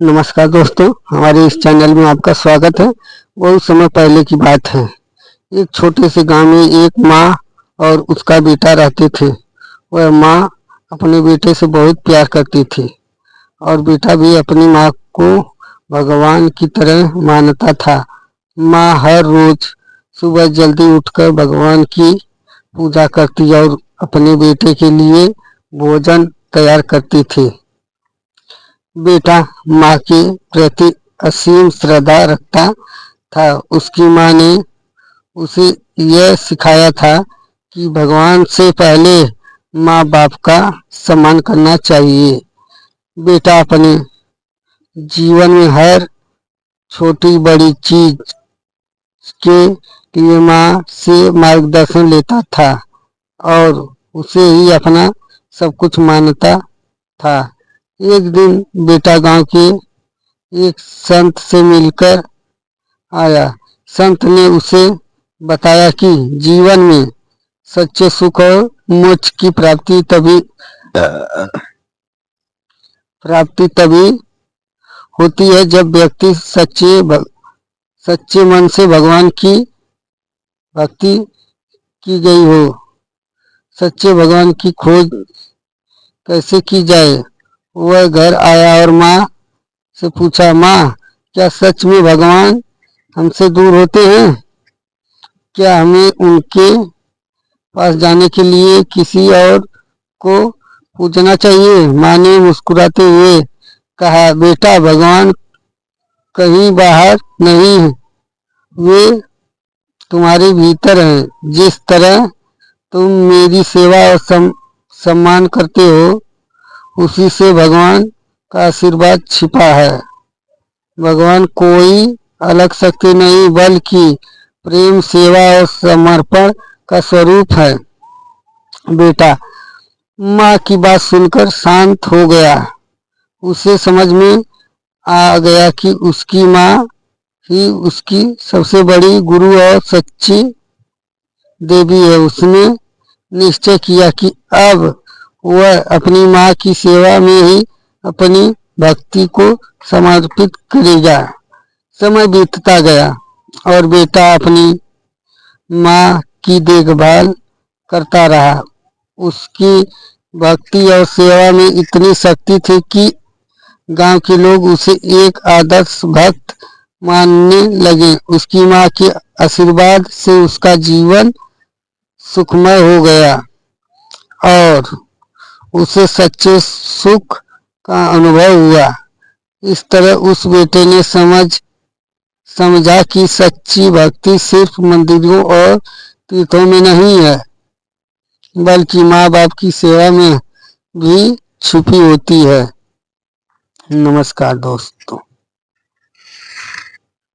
नमस्कार दोस्तों, हमारे इस चैनल में आपका स्वागत है। बहुत समय पहले की बात है। एक छोटे से गांव में एक माँ और उसका बेटा रहते थे। वह माँ अपने बेटे से बहुत प्यार करती थी और बेटा भी अपनी माँ को भगवान की तरह मानता था। माँ हर रोज सुबह जल्दी उठकर भगवान की पूजा करती और अपने बेटे के लिए भोजन तैयार करती थी। बेटा माँ के प्रति असीम श्रद्धा रखता था। उसकी माँ ने उसे यह सिखाया था कि भगवान से पहले माँ बाप का सम्मान करना चाहिए। बेटा अपने जीवन में हर छोटी बड़ी चीज के लिए माँ से मार्गदर्शन लेता था और उसे ही अपना सब कुछ मानता था। एक दिन बेटा गांव के एक संत से मिलकर आया। संत ने उसे बताया कि जीवन में सच्चे सुख और मोक्ष की प्राप्ति तभी होती है जब व्यक्ति सच्चे मन से भगवान की भक्ति की गई हो। सच्चे भगवान की खोज कैसे की जाए? वह घर आया और माँ से पूछा, माँ, क्या सच में भगवान हमसे दूर होते हैं? क्या हमें उनके पास जाने के लिए किसी और को पूछना चाहिए? माँ ने मुस्कुराते हुए कहा, बेटा, भगवान कहीं बाहर नहीं, वे तुम्हारे भीतर हैं। जिस तरह तुम मेरी सेवा और सम्मान करते हो, उसी से भगवान का आशीर्वाद छिपा है। भगवान कोई अलग शक्ति नहीं बल्कि प्रेम, सेवा और समर्पण का स्वरूप है। बेटा माँ की बात सुनकर शांत हो गया। उसे समझ में आ गया कि उसकी माँ ही उसकी सबसे बड़ी गुरु और सच्ची देवी है। उसने निश्चय किया कि अब वह अपनी माँ की सेवा में ही अपनी भक्ति को समर्पित करेगा। समय बीतता गया और बेटा अपनी माँ की देखभाल करता रहा। उसकी भक्ति और सेवा में इतनी शक्ति थी कि गांव के लोग उसे एक आदर्श भक्त मानने लगे। उसकी माँ के आशीर्वाद से उसका जीवन सुखमय हो गया और उसे सच्चे सुख का अनुभव हुआ। इस तरह उस बेटे ने समझा कि सच्ची भक्ति सिर्फ मंदिरों और तीर्थों में नहीं है, बल्कि माँ बाप की सेवा में भी छुपी होती है। नमस्कार दोस्तों।